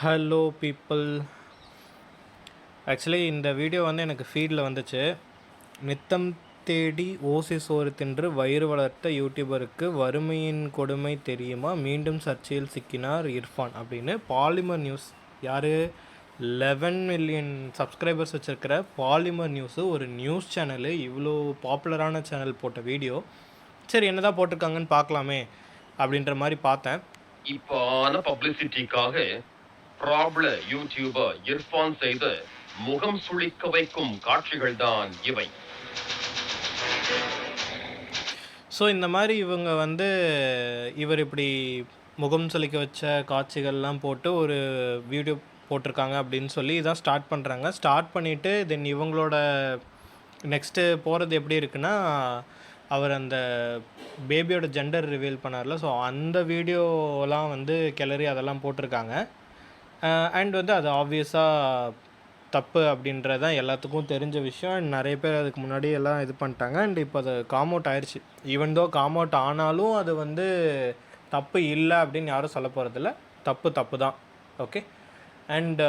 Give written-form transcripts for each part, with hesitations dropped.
Hello people. Actually இந்த video வந்து எனக்கு ஃபீடில் வந்துச்சு. நித்தம் தேடி ஓசி சோறு தின்று வயிறு வளர்த்த யூடியூபருக்கு வறுமையின் கொடுமை தெரியுமா, மீண்டும் சர்ச்சையில் சிக்கினார் இர்ஃபான் அப்படின்னு பாலிமர் நியூஸ். யார்? 11 மில்லியன் சப்ஸ்கிரைபர்ஸ் வச்சுருக்கிற பாலிமர் நியூஸு, ஒரு நியூஸ் சேனலு, இவ்வளோ பாப்புலரான சேனல் போட்ட வீடியோ. சரி, என்ன தான் போட்டிருக்காங்கன்னு பார்க்கலாமே அப்படின்ற மாதிரி பார்த்தேன். இப்போ பப்ளிசிட்டிக்காக ப்ராப்ள யூடியூபர் இர்ஃபான் செய்த முகம் சுளிக்க வைக்கும் காட்சிகள் தான் இவை. ஸோ இந்த மாதிரி இவங்க வந்து இவர் இப்படி முகம் சுளிக்க வச்ச காட்சிகள்லாம் போட்டு ஒரு வீடியோ போட்டிருக்காங்க அப்படின்னு சொல்லி இதான் ஸ்டார்ட் பண்ணுறாங்க. ஸ்டார்ட் பண்ணிவிட்டு தென் இவங்களோட நெக்ஸ்ட்டு போகிறது எப்படி இருக்குன்னா, அவர் அந்த பேபியோட ஜெண்டர் ரிவீல் பண்ணார்ல, ஸோ அந்த வீடியோலாம் வந்து கிளறி அதெல்லாம் போட்டிருக்காங்க. அண்ட் வந்து அது ஆப்வியஸாக தப்பு அப்படின்றது தான் எல்லாத்துக்கும் தெரிஞ்ச விஷயம். அண்ட் நிறைய பேர் அதுக்கு முன்னாடி எல்லாம் இது பண்ணிட்டாங்க. அண்ட் இப்போ அது காம் அவுட் ஆயிடுச்சு. ஈவன் தோ காம் அவுட் ஆனாலும் அது வந்து தப்பு இல்லை அப்படின்னு யாரும் சொல்ல போகிறதில்ல. தப்பு தான். ஓகே. அண்ட்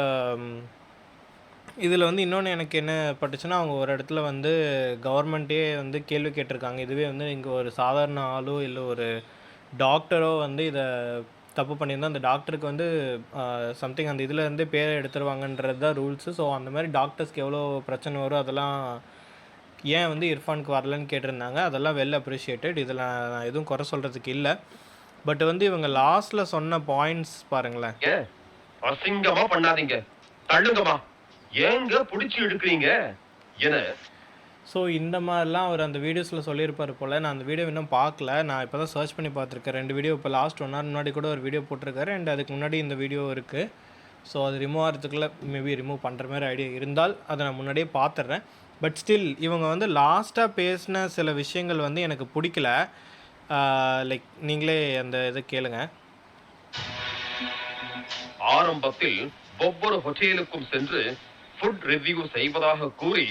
இதில் வந்து இன்னொன்று எனக்கு என்ன பட்டுச்சுன்னா, அவங்க ஒரு இடத்துல வந்து கவர்மெண்ட்டே வந்து கேள்வி கேட்டிருக்காங்க. இதுவே வந்து இங்கே ஒரு சாதாரண ஆளோ இல்லை ஒரு டாக்டரோ வந்து இதை தப்பு பண்ணியிருந்தால் அந்த டாக்டருக்கு வந்து சம்திங் அந்த இதில் இருந்தே பேரை எடுத்துருவாங்கன்றது தான் ரூல்ஸு. ஸோ அந்த மாதிரி டாக்டர்ஸ்க்கு எவ்வளோ பிரச்சனை வரும், அதெல்லாம் ஏன் வந்து இர்ஃபானுக்கு வரலன்னு கேட்டிருந்தாங்க. அதெல்லாம் வெல் அப்ரிஷியேட்டட். இதில் நான் எதுவும் குறை சொல்கிறதுக்கு இல்லை. பட் வந்து இவங்க லாஸ்ட்டில் சொன்ன பாயிண்ட்ஸ் பாருங்களேன். அசிங்கமாக பண்ணாதீங்க, தள்ளுங்கம்மா, ஏங்க பிடிச்சி எடுக்கிறீங்க என. ஸோ இந்த மாதிரிலாம் அவர் அந்த வீடியோஸில் சொல்லியிருப்பார் போல். நான் அந்த வீடியோ இன்னும் பார்க்கல. நான் இப்போ தான் சர்ச் பண்ணி பார்த்துருக்கேன். 2 வீடியோ இப்போ லாஸ்ட் 1 hour முன்னாடி கூட ஒரு வீடியோ போட்டிருக்காரு. அண்ட் அதுக்கு முன்னாடி இந்த வீடியோ இருக்குது. ஸோ அது ரிமூவ் ஆகிறதுக்குள்ளே மேபி ரிமூவ் பண்ணுற மாதிரி ஐடியா இருந்தால் அதை நான் முன்னாடியே பார்த்துட்றேன். பட் ஸ்டில் இவங்க வந்து லாஸ்ட்டாக பேசின சில விஷயங்கள் வந்து எனக்கு பிடிக்கல. லைக் நீங்களே அந்த இதை கேளுங்க. ஆரம்பத்தில் ஒவ்வொரு ஹோட்டலுக்கும் சென்று ஃபுட் ரிவ்யூ செய்வதாக கூறி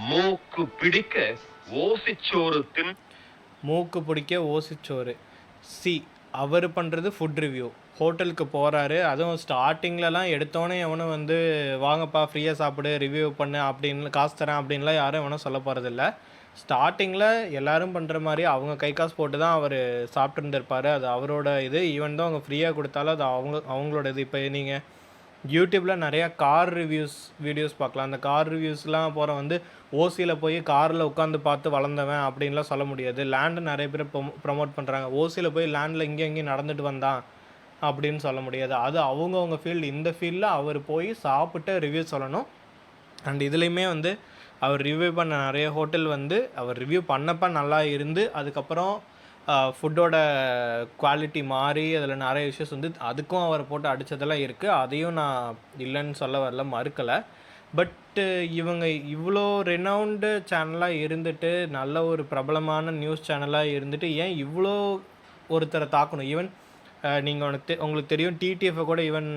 மூக்கு பிடிக்க ஓசிச்சோறு மூக்கு பிடிக்க ஓசிச்சோறு அவர் பண்ணுறது ஃபுட் ரிவ்யூ. ஹோட்டலுக்கு போகிறாரு, அதுவும் ஸ்டார்டிங்லலாம் எடுத்தோன்னே எவனும் வந்து வாங்கப்பா ஃப்ரீயாக சாப்பிடு, ரிவ்யூ பண்ணு அப்படின்னு காசு தரேன் அப்படின்லாம் யாரும் எவனும் சொல்ல போகிறதில்ல. ஸ்டார்டிங்கில் எல்லோரும் பண்ணுற மாதிரி அவங்க கை காசு போட்டு தான் அவர் சாப்பிட்ருந்துருப்பார். அது அவரோட இது. ஈவன் தான் அவங்க ஃப்ரீயாக கொடுத்தாலும் அது அவங்களோட இது. இப்போ நீங்கள் யூடியூப்பில் நிறையா கார் வீடியோஸ் பார்க்கலாம். அந்த கார் ரிவ்யூஸ்லாம் போகிற வந்து ஓசியில் போய் காரில் உட்காந்து பார்த்து வளர்ந்தவன் அப்படின்லாம் சொல்ல முடியாது. லேண்டு நிறைய பேர் ப்ரமோட் பண்ணுறாங்க. ஓசியில் போய் லேண்டில் இங்கேயும் நடந்துட்டு வந்தான் அப்படின்னு சொல்ல முடியாது. அது அவங்கவுங்க ஃபீல்டு. இந்த ஃபீல்டில் அவர் போய் சாப்பிட்டு ரிவ்யூ சொல்லணும். அண்ட் இதுலேயுமே வந்து அவர் ரிவ்யூ பண்ண நிறைய ஹோட்டல் வந்து அவர் ரிவ்யூ பண்ணப்போ நல்லா இருந்து அதுக்கப்புறம் ஃபுட்டோட குவாலிட்டி மாறி அதில் நிறைய இஷ்யூஸ் வந்து அதுக்கும் அவரை போட்டு அடித்ததெல்லாம் இருக்குது. அதையும் நான் இல்லைன்னு சொல்ல வரல, மறுக்கலை. பட்டு இவங்க இவ்வளோ ரெனவுண்டு சேனலாக இருந்துட்டு, நல்ல ஒரு பிரபலமான நியூஸ் சேனலாக இருந்துட்டு ஏன் இவ்வளோ ஒருத்தரை தாக்கணும்? ஈவன் நீங்கள் உங்களுக்கு தெரியும், டிடிஎஃப்பை கூட ஈவன்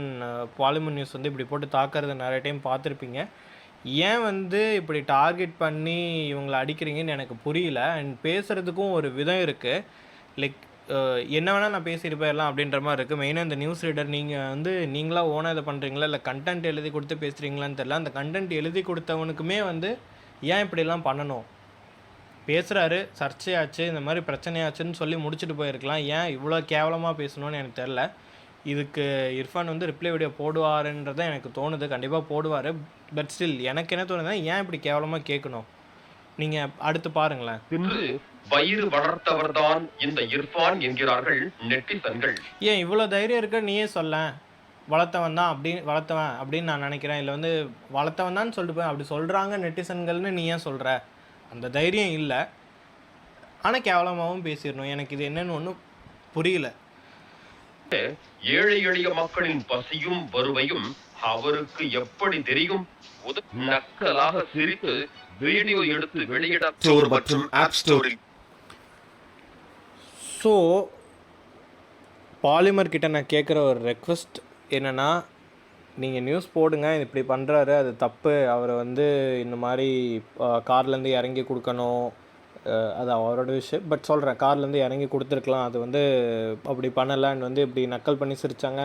பாலிமர் நியூஸ் வந்து இப்படி போட்டு தாக்கிறத நிறைய டைம் பார்த்துருப்பீங்க. ஏன் வந்து இப்படி டார்கெட் பண்ணி இவங்களை அடிக்கிறீங்கன்னு எனக்கு புரியல. அண்ட் பேசுகிறதுக்கும் ஒரு விதம் இருக்குது. லைக் என்ன வேணால் நான் பேசிட்டு போயிடலாம் அப்படின்ற மாதிரி இருக்குது. மெயினாக இந்த நியூஸ் ரீடர் நீங்கள் வந்து நீங்களாக ஓனாக இதை பண்ணுறீங்களா இல்லை கண்டென்ட் எழுதி கொடுத்து பேசுகிறீங்களான்னு தெரியல. அந்த கண்டென்ட் எழுதி கொடுத்தவனுக்குமே வந்து ஏன் இப்படிலாம் பண்ணணும்? பேசுகிறாரு, சர்ச்சையாச்சு, இந்த மாதிரி பிரச்சனையாச்சுன்னு சொல்லி முடிச்சுட்டு போயிருக்கலாம். ஏன் இவ்வளோ கேவலமாக பேசணும்னு எனக்கு தெரில. இதுக்கு இர்ஃபான் வந்து ரிப்ளை வீடியோ போடுவாருன்றதான் எனக்கு தோணுது. கண்டிப்பாக போடுவார். பட் ஸ்டில் எனக்கு என்ன தோணுதுன்னா, ஏன் இப்படி கேவலமாக கேட்கணும்? நீங்கள் அடுத்து பாருங்களேன். வயிறு வளர்த்தவர் தான் இந்த இர்ஃபான் என்கிறார்கள் நெட்டிசன்கள். ஏன் இவ்வளோ தைரியம் இருக்க நீயே சொல்ல, வளர்த்தவன் தான் வளர்த்தவன் அப்படின்னு நான் நினைக்கிறேன். இல்லை வந்து வளர்த்தவன் தான் சொல்லிட்டு போய் அப்படி சொல்கிறாங்க நெட்டிசன்கள்னு நீ ஏன் சொல்கிற? அந்த தைரியம் இல்லை. ஆனால் கேவலமாகவும் பேசிடணும். எனக்கு இது என்னன்னு ஒன்றும் புரியல. ஏழை எளிய மக்களின் பசியும் வறுமையும் அவருக்கு எப்படி தெரியும்? நக்கலாக சிரித்து வீடியோ எடுத்து வெளியிட ஸ்டோர் மற்றும் ஆப் ஸ்டோரில். ஸோ பாலிமர் கிட்ட நான் கேட்குற ஒரு ரெக்வஸ்ட் என்னென்னா, நீங்கள் நியூஸ் போடுங்க, இப்படி பண்ணுறாரு, அது தப்பு. அவரை வந்து இந்த மாதிரி கார்லேருந்து இறங்கி கொடுக்கணும், அது அவரோட விஷயம். பட் சொல்கிறேன், கார்லேருந்து இறங்கி கொடுத்துருக்கலாம். அது வந்து அப்படி பண்ணலை அண்ட் வந்து இப்படி நக்கல் பண்ணி சிரித்தாங்க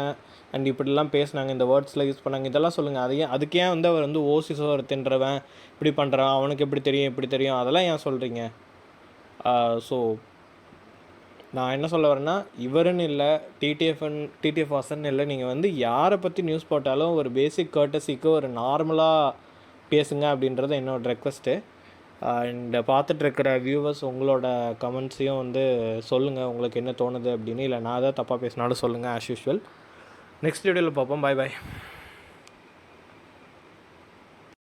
அண்ட் இப்படிலாம் பேசுனாங்க, இந்த வேர்ட்ஸ்லாம் யூஸ் பண்ணாங்க, இதெல்லாம் சொல்லுங்கள். அது ஏன் அதுக்கு ஏன் வந்து அவர் வந்து ஓசி சோறு தின்றவன் இப்படி பண்ணுறான், அவனுக்கு எப்படி தெரியும் எப்படி தெரியும் அதெல்லாம் ஏன் சொல்கிறீங்க? ஸோ நான் என்ன சொல்ல வரேன்னா, இவருன்னு இல்லை, டிடிஎஃப் வாசன் இல்லை, நீங்கள் வந்து யாரை பற்றி நியூஸ் போட்டாலும் ஒரு பேசிக் கர்ட்டசிக்கு ஒரு நார்மலாக பேசுங்க அப்படின்றது என்னோடய ரெக்வஸ்ட்டு. அண்ட் பார்த்துட்ருக்கிற வியூவர்ஸ் உங்களோட கமெண்ட்ஸையும் வந்து சொல்லுங்கள், உங்களுக்கு என்ன தோணுது அப்படின்னு. இல்லை நான் ஏதாவது தப்பாக பேசினாலும் சொல்லுங்கள். ஆஸ் யூஷுவல் நெக்ஸ்ட் வீடியோவில் பார்ப்போம். பாய் பாய்.